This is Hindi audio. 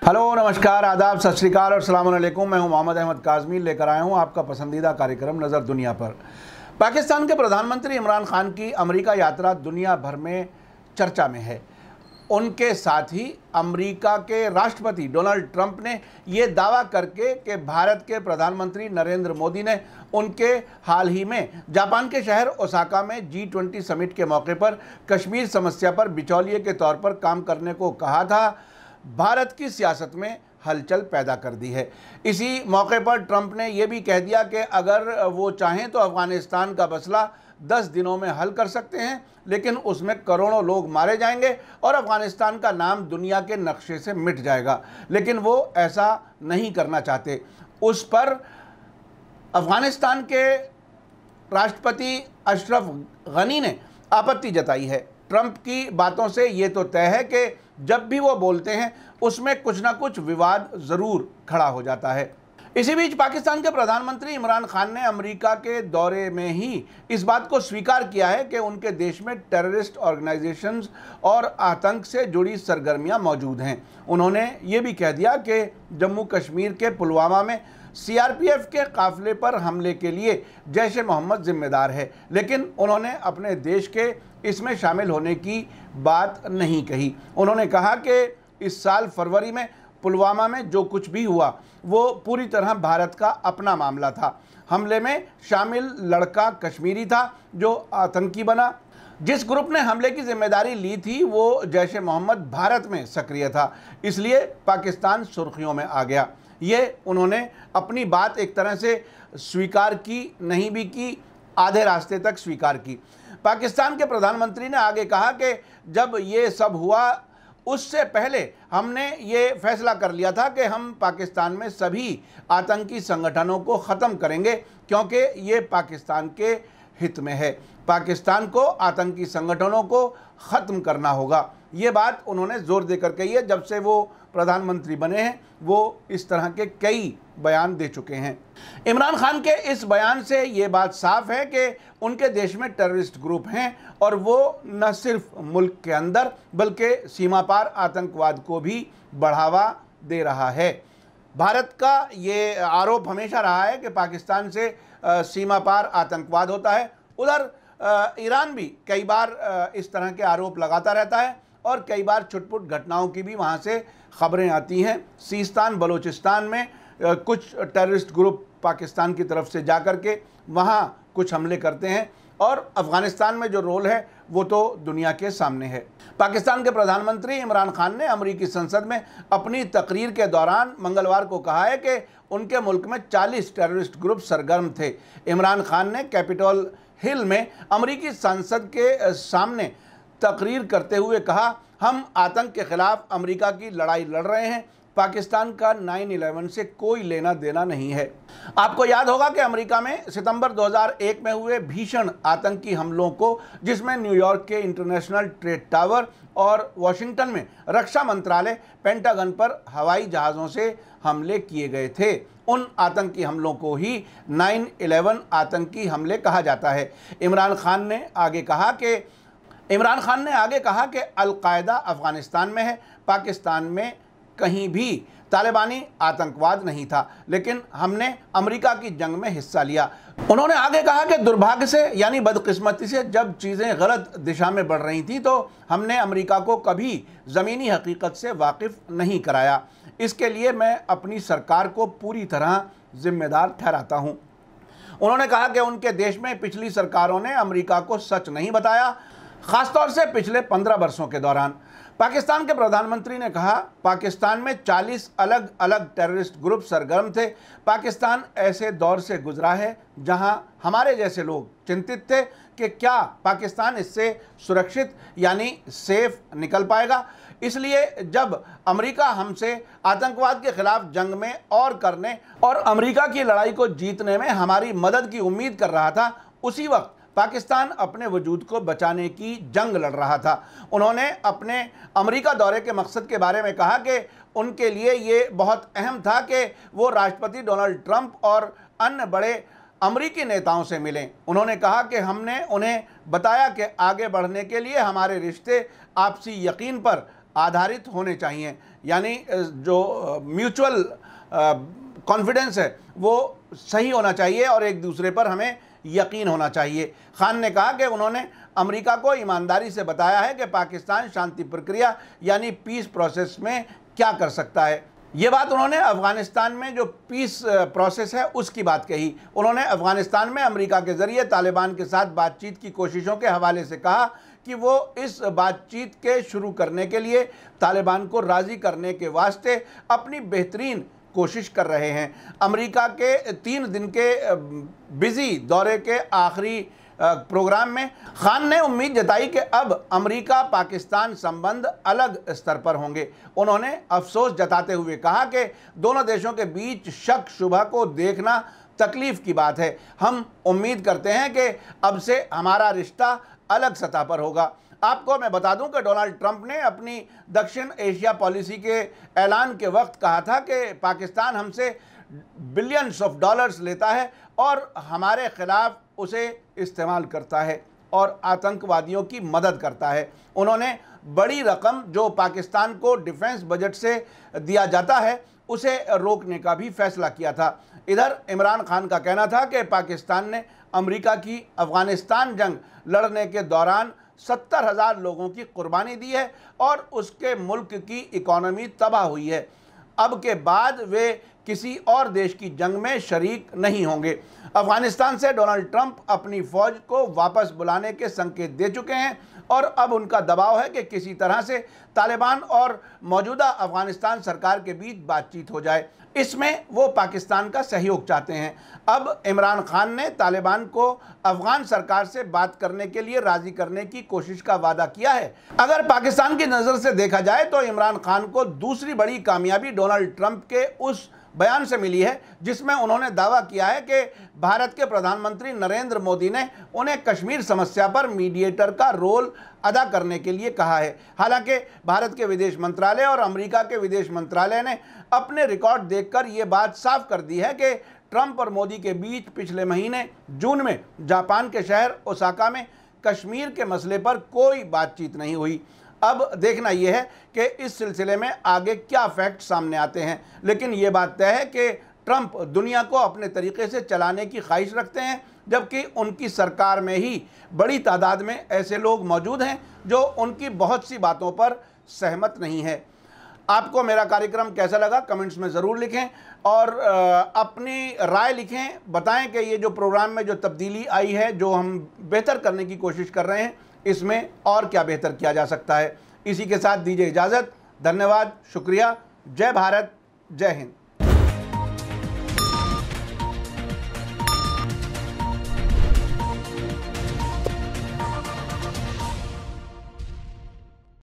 हेलो, नमस्कार, आदाब, सत श्री अकाल और अस्सलाम वालेकुम। मैं हूं मोहम्मद अहमद काज़मी, लेकर आया हूं आपका पसंदीदा कार्यक्रम नज़र दुनिया पर। पाकिस्तान के प्रधानमंत्री इमरान खान की अमेरिका यात्रा दुनिया भर में चर्चा में है। उनके साथ ही अमेरिका के राष्ट्रपति डोनाल्ड ट्रंप ने ये दावा करके कि भारत के प्रधानमंत्री नरेंद्र मोदी ने उनके हाल ही में जापान के शहर ओसाका में G20 समिट के मौके पर कश्मीर समस्या पर बिचौलिए के तौर पर काम करने को कहा था, भारत की सियासत में हलचल पैदा कर दी है। इसी मौके पर ट्रंप ने यह भी कह दिया कि अगर वो चाहें तो अफ़गानिस्तान का मसला 10 दिनों में हल कर सकते हैं, लेकिन उसमें करोड़ों लोग मारे जाएंगे और अफ़गानिस्तान का नाम दुनिया के नक्शे से मिट जाएगा। लेकिन वो ऐसा नहीं करना चाहते। उस पर अफ़गानिस्तान के राष्ट्रपति अशरफ गनी ने आपत्ति जताई है। ट्रंप की बातों से ये तो तय है कि जब भी वो बोलते हैं उसमें कुछ ना कुछ विवाद ज़रूर खड़ा हो जाता है। इसी बीच पाकिस्तान के प्रधानमंत्री इमरान खान ने अमेरिका के दौरे में ही इस बात को स्वीकार किया है कि उनके देश में टेररिस्ट ऑर्गेनाइजेशंस और आतंक से जुड़ी सरगर्मियां मौजूद हैं। उन्होंने ये भी कह दिया कि जम्मू कश्मीर के पुलवामा में CRPF के काफिले पर हमले के लिए जैश ए मोहम्मद जिम्मेदार है, लेकिन उन्होंने अपने देश के इसमें शामिल होने की बात नहीं कही। उन्होंने कहा कि इस साल फरवरी में पुलवामा में जो कुछ भी हुआ वो पूरी तरह भारत का अपना मामला था। हमले में शामिल लड़का कश्मीरी था जो आतंकी बना। जिस ग्रुप ने हमले की जिम्मेदारी ली थी वो जैश ए मोहम्मद भारत में सक्रिय था, इसलिए पाकिस्तान सुर्खियों में आ गया। ये उन्होंने अपनी बात एक तरह से स्वीकार की, नहीं भी की, आधे रास्ते तक स्वीकार की। पाकिस्तान के प्रधानमंत्री ने आगे कहा कि जब ये सब हुआ उससे पहले हमने ये फैसला कर लिया था कि हम पाकिस्तान में सभी आतंकी संगठनों को ख़त्म करेंगे, क्योंकि ये पाकिस्तान के हित में है। पाकिस्तान को आतंकी संगठनों को ख़त्म करना होगा। ये बात उन्होंने ज़ोर देकर कही है। जब से वो प्रधानमंत्री बने हैं वो इस तरह के कई बयान दे चुके हैं। इमरान खान के इस बयान से ये बात साफ है कि उनके देश में टेररिस्ट ग्रुप हैं और वो न सिर्फ मुल्क के अंदर बल्कि सीमा पार आतंकवाद को भी बढ़ावा दे रहा है। भारत का ये आरोप हमेशा रहा है कि पाकिस्तान से सीमा पार आतंकवाद होता है। उधर ईरान भी कई बार इस तरह के आरोप लगाता रहता है और कई बार छुटपुट घटनाओं की भी वहाँ से खबरें आती हैं। सीस्तान बलूचिस्तान में कुछ टेररिस्ट ग्रुप पाकिस्तान की तरफ से जाकर के वहाँ कुछ हमले करते हैं और अफ़गानिस्तान में जो रोल है वो तो दुनिया के सामने है। पाकिस्तान के प्रधानमंत्री इमरान खान ने अमेरिकी संसद में अपनी तकरीर के दौरान मंगलवार को कहा है कि उनके मुल्क में 40 टेररिस्ट ग्रुप सरगर्म थे। इमरान खान ने कैपिटल हिल में अमेरिकी संसद के सामने तकरीर करते हुए कहा, हम आतंक के खिलाफ अमेरिका की लड़ाई लड़ रहे हैं, पाकिस्तान का 9/11 से कोई लेना देना नहीं है। आपको याद होगा कि अमेरिका में सितंबर 2001 में हुए भीषण आतंकी हमलों को, जिसमें न्यूयॉर्क के इंटरनेशनल ट्रेड टावर और वॉशिंगटन में रक्षा मंत्रालय पेंटागन पर हवाई जहाज़ों से हमले किए गए थे, उन आतंकी हमलों को ही 9/11 आतंकी हमले कहा जाता है। इमरान खान ने आगे कहा कि अल-कायदा अफ़गानिस्तान में है, पाकिस्तान में कहीं भी तालिबानी आतंकवाद नहीं था, लेकिन हमने अमेरिका की जंग में हिस्सा लिया। उन्होंने आगे कहा कि दुर्भाग्य से यानी बदकिस्मती से जब चीज़ें गलत दिशा में बढ़ रही थीं तो हमने अमेरिका को कभी ज़मीनी हकीकत से वाकिफ़ नहीं कराया। इसके लिए मैं अपनी सरकार को पूरी तरह जिम्मेदार ठहराता हूँ। उन्होंने कहा कि उनके देश में पिछली सरकारों ने अमेरिका को सच नहीं बताया, ख़ासतौर से पिछले 15 वर्षों के दौरान। पाकिस्तान के प्रधानमंत्री ने कहा, पाकिस्तान में 40 अलग अलग टेररिस्ट ग्रुप सरगर्म थे। पाकिस्तान ऐसे दौर से गुजरा है जहां हमारे जैसे लोग चिंतित थे कि क्या पाकिस्तान इससे सुरक्षित यानी सेफ निकल पाएगा। इसलिए जब अमेरिका हमसे आतंकवाद के खिलाफ जंग में और करने और अमेरिका की लड़ाई को जीतने में हमारी मदद की उम्मीद कर रहा था, उसी वक्त पाकिस्तान अपने वजूद को बचाने की जंग लड़ रहा था। उन्होंने अपने अमेरिका दौरे के मकसद के बारे में कहा कि उनके लिए ये बहुत अहम था कि वो राष्ट्रपति डोनाल्ड ट्रंप और अन्य बड़े अमेरिकी नेताओं से मिलें। उन्होंने कहा कि हमने उन्हें बताया कि आगे बढ़ने के लिए हमारे रिश्ते आपसी यकीन पर आधारित होने चाहिए। यानी जो म्यूचुअल कॉन्फिडेंस है वो सही होना चाहिए और एक दूसरे पर हमें यकीन होना चाहिए। खान ने कहा कि उन्होंने अमेरिका को ईमानदारी से बताया है कि पाकिस्तान शांति प्रक्रिया यानी पीस प्रोसेस में क्या कर सकता है। ये बात उन्होंने अफ़गानिस्तान में जो पीस प्रोसेस है उसकी बात कही। उन्होंने अफ़गानिस्तान में अमेरिका के ज़रिए तालिबान के साथ बातचीत की कोशिशों के हवाले से कहा कि वो इस बातचीत के शुरू करने के लिए तालिबान को राज़ी करने के वास्ते अपनी बेहतरीन कोशिश कर रहे हैं। अमेरिका के 3 दिन के बिज़ी दौरे के आखिरी प्रोग्राम में खान ने उम्मीद जताई कि अब अमेरिका पाकिस्तान संबंध अलग स्तर पर होंगे। उन्होंने अफसोस जताते हुए कहा कि दोनों देशों के बीच शक शुबह को देखना तकलीफ़ की बात है। हम उम्मीद करते हैं कि अब से हमारा रिश्ता अलग सतह पर होगा। आपको मैं बता दूं कि डोनाल्ड ट्रंप ने अपनी दक्षिण एशिया पॉलिसी के ऐलान के वक्त कहा था कि पाकिस्तान हमसे बिलियंस ऑफ डॉलर्स लेता है और हमारे खिलाफ उसे इस्तेमाल करता है और आतंकवादियों की मदद करता है। उन्होंने बड़ी रकम जो पाकिस्तान को डिफेंस बजट से दिया जाता है उसे रोकने का भी फैसला किया था। इधर इमरान खान का कहना था कि पाकिस्तान ने अमेरिका की अफ़गानिस्तान जंग लड़ने के दौरान 70,000 लोगों की कुर्बानी दी है और उसके मुल्क की इकॉनमी तबाह हुई है। अब के बाद वे किसी और देश की जंग में शरीक नहीं होंगे। अफ़गानिस्तान से डोनाल्ड ट्रंप अपनी फ़ौज को वापस बुलाने के संकेत दे चुके हैं और अब उनका दबाव है कि किसी तरह से तालिबान और मौजूदा अफ़गानिस्तान सरकार के बीच बातचीत हो जाए। इसमें वो पाकिस्तान का सहयोग चाहते हैं। अब इमरान खान ने तालिबान को अफ़गान सरकार से बात करने के लिए राज़ी करने की कोशिश का वादा किया है। अगर पाकिस्तान की नज़र से देखा जाए तो इमरान खान को दूसरी बड़ी कामयाबी डोनाल्ड ट्रंप के उस बयान से मिली है जिसमें उन्होंने दावा किया है कि भारत के प्रधानमंत्री नरेंद्र मोदी ने उन्हें कश्मीर समस्या पर मीडिएटर का रोल अदा करने के लिए कहा है। हालांकि भारत के विदेश मंत्रालय और अमेरिका के विदेश मंत्रालय ने अपने रिकॉर्ड देखकर ये बात साफ कर दी है कि ट्रंप और मोदी के बीच पिछले महीने जून में जापान के शहर ओसाका में कश्मीर के मसले पर कोई बातचीत नहीं हुई। अब देखना यह है कि इस सिलसिले में आगे क्या फैक्ट सामने आते हैं, लेकिन ये बात तय है कि ट्रंप दुनिया को अपने तरीके से चलाने की ख्वाहिश रखते हैं, जबकि उनकी सरकार में ही बड़ी तादाद में ऐसे लोग मौजूद हैं जो उनकी बहुत सी बातों पर सहमत नहीं है। आपको मेरा कार्यक्रम कैसा लगा कमेंट्स में ज़रूर लिखें और अपनी राय लिखें। बताएं कि ये जो प्रोग्राम में जो तब्दीली आई है, जो हम बेहतर करने की कोशिश कर रहे हैं, इसमें और क्या बेहतर किया जा सकता है। इसी के साथ दीजिए इजाज़त। धन्यवाद, शुक्रिया। जय भारत, जय हिंद।